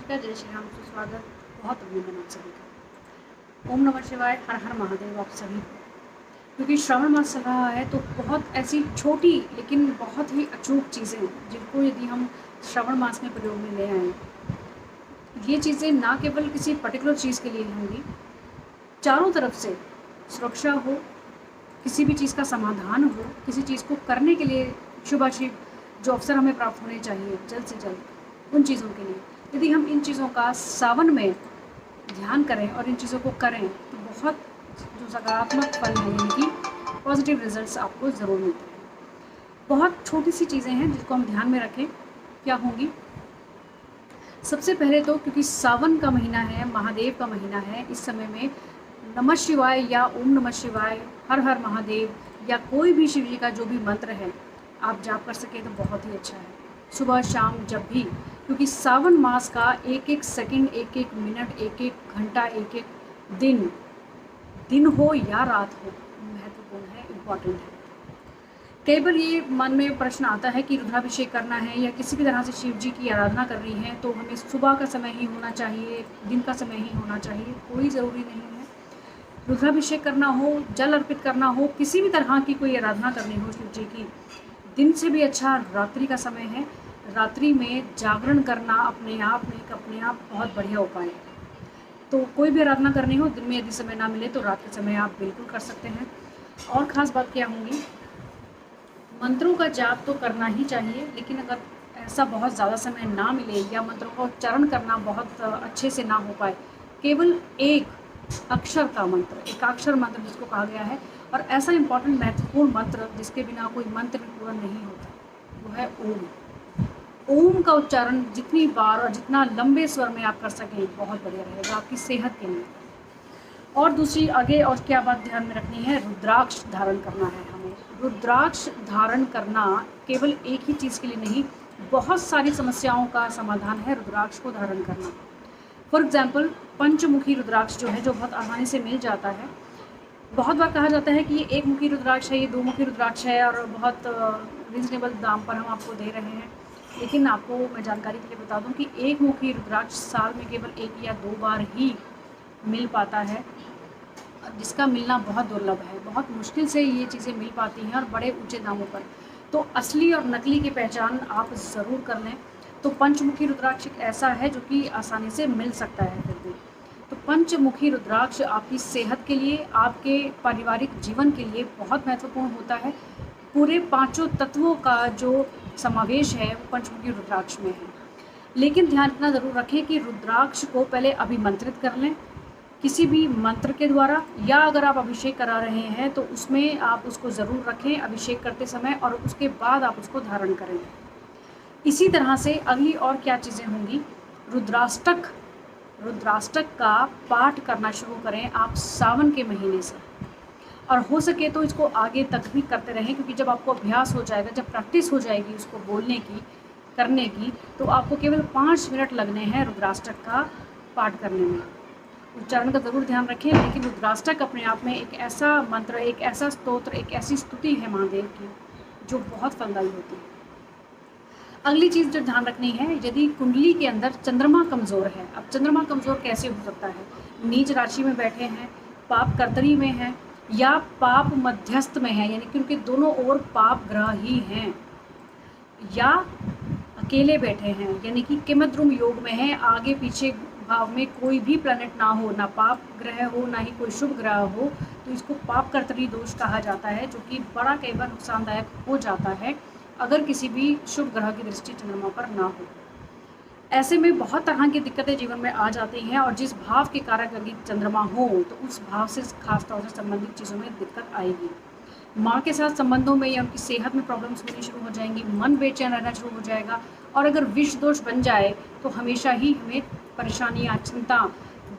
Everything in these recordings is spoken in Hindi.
नमस्कार, जय श्री राम, सुस्वागत। बहुत अभिनंदन आप सभी का। ओम नमः शिवाय, हर हर महादेव आप सभी को। क्योंकि श्रावण मास चल रहा है तो बहुत ऐसी छोटी लेकिन बहुत ही अचूक चीज़ें जिनको यदि हम श्रावण मास में प्रयोग में ले आएँ, ये चीज़ें ना केवल किसी पर्टिकुलर चीज़ के लिए होंगी, चारों तरफ से सुरक्षा हो, किसी भी चीज़ का समाधान हो, किसी चीज़ को करने के लिए शुभाशुभ जो अवसर हमें प्राप्त होने चाहिए जल्द से जल्द, उन चीज़ों के लिए यदि हम इन चीज़ों का सावन में ध्यान करें और इन चीज़ों को करें तो बहुत जो सकारात्मक फल है, यानी कि पॉजिटिव रिजल्ट्स आपको ज़रूर मिलते हैं। बहुत छोटी सी चीज़ें हैं जिसको हम ध्यान में रखें, क्या होंगी। सबसे पहले तो क्योंकि सावन का महीना है, महादेव का महीना है, इस समय में नमः शिवाय या ओम नमः शिवाय, हर हर महादेव या कोई भी शिव जी का जो भी मंत्र है आप जाप कर सकें तो बहुत ही अच्छा है। सुबह शाम जब भी, क्योंकि सावन मास का एक एक सेकंड, एक एक मिनट, एक एक घंटा, एक एक दिन हो या रात हो, महत्वपूर्ण है, इम्पॉर्टेंट है। कई बार ये मन में प्रश्न आता है कि रुद्राभिषेक करना है या किसी भी तरह से शिव जी की आराधना करनी है तो हमें सुबह का समय ही होना चाहिए, दिन का समय ही होना चाहिए। कोई ज़रूरी नहीं है। रुद्राभिषेक करना हो, जल अर्पित करना हो, किसी भी तरह की कोई आराधना करनी हो शिव जी की, दिन से भी अच्छा रात्रि का समय है। रात्रि में जागरण करना अपने आप बहुत बढ़िया उपाय है। तो कोई भी आराधना करनी हो, दिन में यदि समय ना मिले तो रात के समय आप बिल्कुल कर सकते हैं। और ख़ास बात क्या होंगी, मंत्रों का जाप तो करना ही चाहिए, लेकिन अगर ऐसा बहुत ज़्यादा समय ना मिले या मंत्रों का उच्चारण करना बहुत अच्छे से ना हो पाए, केवल एक अक्षर का मंत्र, एकाक्षर मंत्र जिसको कहा गया है, और ऐसा इम्पॉर्टेंट महत्वपूर्ण मंत्र जिसके बिना कोई मंत्र भी पूरा नहीं होता, वो है ओम। ओम का उच्चारण जितनी बार और जितना लंबे स्वर में आप कर सकें बहुत बढ़िया रहेगा आपकी सेहत के लिए। और दूसरी आगे और क्या बात ध्यान में रखनी है, रुद्राक्ष धारण करना है हमें। रुद्राक्ष धारण करना केवल एक ही चीज़ के लिए नहीं, बहुत सारी समस्याओं का समाधान है रुद्राक्ष को धारण करना। फॉर एग्जाम्पल, पंचमुखी रुद्राक्ष जो है, जो बहुत आसानी से मिल जाता है। बहुत बार कहा जाता है कि ये एक मुखी रुद्राक्ष है, ये दो मुखी रुद्राक्ष है और बहुत रीज़नेबल दाम पर हम आपको दे रहे हैं। लेकिन आपको मैं जानकारी के लिए बता दूं कि एक मुखी रुद्राक्ष साल में केवल एक या दो बार ही मिल पाता है, जिसका मिलना बहुत दुर्लभ है। बहुत मुश्किल से ये चीज़ें मिल पाती हैं और बड़े ऊंचे दामों पर। तो असली और नकली की पहचान आप ज़रूर कर लें। तो पंचमुखी रुद्राक्ष एक ऐसा है जो कि आसानी से मिल सकता है फिर भी। तो पंचमुखी रुद्राक्ष आपकी सेहत के लिए, आपके पारिवारिक जीवन के लिए बहुत महत्वपूर्ण होता है। पूरे पांचों तत्वों का जो समावेश है वो पंचमुखी रुद्राक्ष में है। लेकिन ध्यान इतना ज़रूर रखें कि रुद्राक्ष को पहले अभिमंत्रित कर लें किसी भी मंत्र के द्वारा, या अगर आप अभिषेक करा रहे हैं तो उसमें आप उसको ज़रूर रखें अभिषेक करते समय, और उसके बाद आप उसको धारण करें। इसी तरह से अगली और क्या चीज़ें होंगी, रुद्राष्टक का पाठ करना शुरू करें आप सावन के महीने से, और हो सके तो इसको आगे तक भी करते रहें, क्योंकि जब आपको अभ्यास हो जाएगा, जब प्रैक्टिस हो जाएगी उसको बोलने की, करने की, तो आपको केवल 5 मिनट लगने हैं रुद्राष्टक का पाठ करने में। उच्चारण का ज़रूर ध्यान रखें, लेकिन रुद्राष्टक अपने आप में एक ऐसा मंत्र, एक ऐसा स्तोत्र, एक ऐसी स्तुति है महादेव की जो बहुत फलदायी होती है। अगली चीज़ जो ध्यान रखनी है, यदि कुंडली के अंदर चंद्रमा कमज़ोर है, अब चंद्रमा कमज़ोर कैसे हो सकता है, नीच राशि में बैठे हैं, पाप कर्तरी में हैं, या पाप मध्यस्थ में है, यानी कि उनके दोनों ओर पाप ग्रह ही हैं, या अकेले बैठे हैं, यानी कि किमद्रुम योग में है, आगे पीछे भाव में कोई भी प्लैनेट ना हो, ना पाप ग्रह हो ना ही कोई शुभ ग्रह हो, तो इसको पाप कर्तरी दोष कहा जाता है, जो कि बड़ा कई बार नुकसानदायक हो जाता है अगर किसी भी शुभ ग्रह की दृष्टि चंद्रमा पर ना हो। ऐसे में बहुत तरह की दिक्कतें जीवन में आ जाती हैं, और जिस भाव के कारक अगर चंद्रमा हो तो उस भाव से खास तौर से संबंधित चीज़ों में दिक्कत आएगी। माँ के साथ संबंधों में या उनकी सेहत में प्रॉब्लम्स होनी शुरू हो जाएंगी, मन बेचैन रहना शुरू हो जाएगा, और अगर विष दोष बन जाए तो हमेशा ही हमें परेशानियाँ,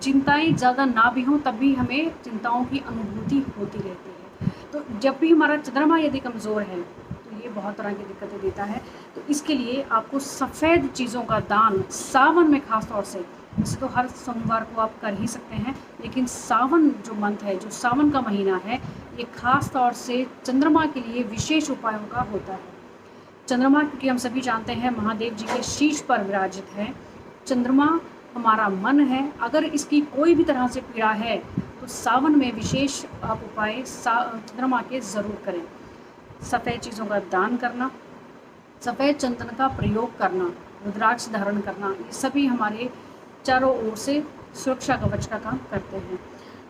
चिंताएं ज़्यादा ना भी हों तब भी हमें चिंताओं की अनुभूति होती रहती है। तो जब भी हमारा चंद्रमा यदि कमज़ोर है तो ये बहुत तरह की दिक्कतें देता है। तो इसके लिए आपको सफ़ेद चीज़ों का दान सावन में खास तौर से, वैसे तो हर सोमवार को आप कर ही सकते हैं, लेकिन सावन जो मंथ है, जो सावन का महीना है, ये खास तौर से चंद्रमा के लिए विशेष उपायों का होता है। चंद्रमा, क्योंकि हम सभी जानते हैं महादेव जी के शीश पर विराजित है, चंद्रमा हमारा मन है, अगर इसकी कोई भी तरह से पीड़ा है तो सावन में विशेष आप उपाय चंद्रमा के ज़रूर करें। सफ़ेद चीज़ों का दान करना, सफ़ेद चंदन का प्रयोग करना, रुद्राक्ष धारण करना, ये सभी हमारे चारों ओर से सुरक्षा कवच का काम करते हैं।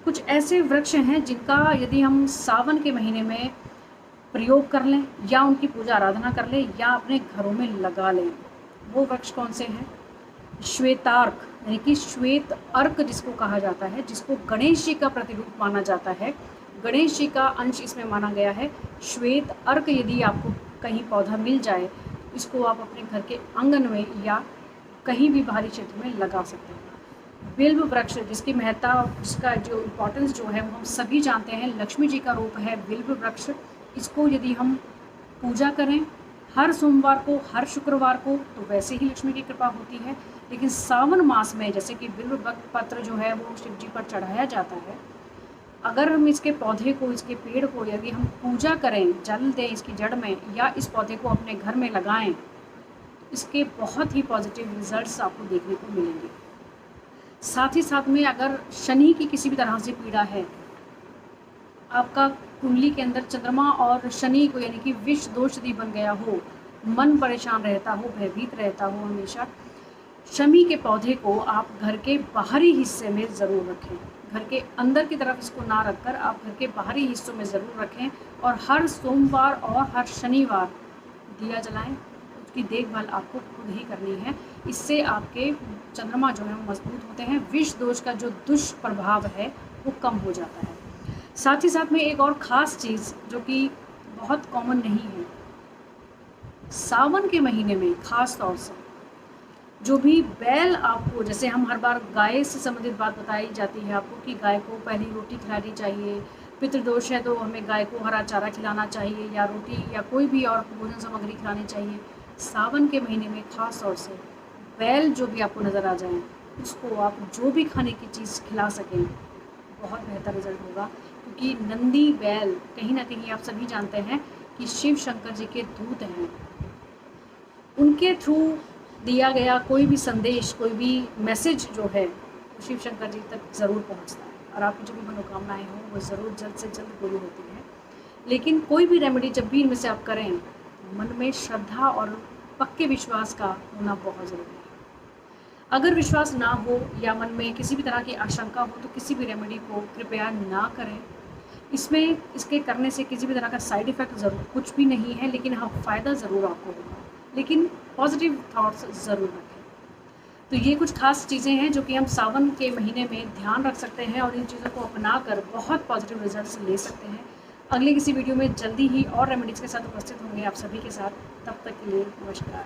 कुछ ऐसे वृक्ष हैं जिनका यदि हम सावन के महीने में प्रयोग कर लें या उनकी पूजा आराधना कर लें या अपने घरों में लगा लें, वो वृक्ष कौन से हैं? श्वेतार्क यानी कि श्वेत अर्क जिसको कहा जाता है, जिसको गणेश जी का प्रतिरूप माना जाता है, गणेश जी का अंश इसमें माना गया है। श्वेत अर्क यदि आपको कहीं पौधा मिल जाए, इसको आप अपने घर के आंगन में या कहीं भी बाहरी क्षेत्र में लगा सकते हैं। बिल्व वृक्ष जिसकी महत्ता, जिसका जो इम्पोर्टेंस जो है वो हम सभी जानते हैं, लक्ष्मी जी का रूप है बिल्व वृक्ष। इसको यदि हम पूजा करें हर सोमवार को, हर शुक्रवार को, तो वैसे ही लक्ष्मी की कृपा होती है। लेकिन सावन मास में जैसे कि बिल्व पत्र जो है वो शिव जी पर चढ़ाया जाता है, अगर हम इसके पौधे को, इसके पेड़ को यदि हम पूजा करें, जल दें इसकी जड़ में या इस पौधे को अपने घर में लगाएं, इसके बहुत ही पॉजिटिव रिजल्ट्स आपको देखने को मिलेंगे। साथ ही साथ में अगर शनि की किसी भी तरह से पीड़ा है, आपका कुंडली के अंदर चंद्रमा और शनि को यानी कि विष दोष यदि बन गया हो, मन परेशान रहता हो, भयभीत रहता हो हमेशा, शमी के पौधे को आप घर के बाहरी हिस्से में ज़रूर रखें। घर के अंदर की तरफ इसको ना रखकर आप घर के बाहरी हिस्सों में ज़रूर रखें और हर सोमवार और हर शनिवार दिया जलाएं। उसकी देखभाल आपको खुद ही करनी है। इससे आपके चंद्रमा जो है मजबूत होते हैं, विष दोष का जो दुष्प्रभाव है वो कम हो जाता है। साथ ही साथ में एक और ख़ास चीज़ जो कि बहुत कॉमन नहीं है, सावन के महीने में ख़ास तौर से जो भी बैल आपको, जैसे हम हर बार गाय से संबंधित बात बताई जाती है आपको कि गाय को पहली रोटी खिलानी चाहिए, पितृदोष है तो हमें गाय को हरा चारा खिलाना चाहिए या रोटी या कोई भी और भोजन सामग्री खिलानी चाहिए। सावन के महीने में ख़ास तौर से बैल जो भी आपको नज़र आ जाए, उसको आप जो भी खाने की चीज़ खिला सकें, बहुत बेहतर रिजल्ट होगा। क्योंकि नंदी बैल कहीं ना कहीं आप सभी जानते हैं कि शिव शंकर जी के दूत हैं। उनके थ्रू दिया गया कोई भी संदेश, कोई भी मैसेज जो है वो शिव शंकर जी तक ज़रूर पहुंचता है और आपकी जो भी मनोकामनाएं हों वो ज़रूर जल्द से जल्द पूरी होती है। लेकिन कोई भी रेमेडी जब भी इनमें से आप करें, मन में श्रद्धा और पक्के विश्वास का होना बहुत ज़रूरी है। अगर विश्वास ना हो या मन में किसी भी तरह की आशंका हो तो किसी भी रेमेडी को कृपया ना करें। इसमें इसके करने से किसी भी तरह का साइड इफ़ेक्ट ज़रूर कुछ भी नहीं है, लेकिन हाँ फ़ायदा ज़रूर आपको होगा, लेकिन पॉजिटिव थॉट्स ज़रूर रखें। तो ये कुछ खास चीज़ें हैं जो कि हम सावन के महीने में ध्यान रख सकते हैं और इन चीज़ों को अपनाकर बहुत पॉजिटिव रिजल्ट्स ले सकते हैं। अगले किसी वीडियो में जल्दी ही और रेमेडीज़ के साथ उपस्थित होंगे आप सभी के साथ। तब तक के लिए नमस्कार।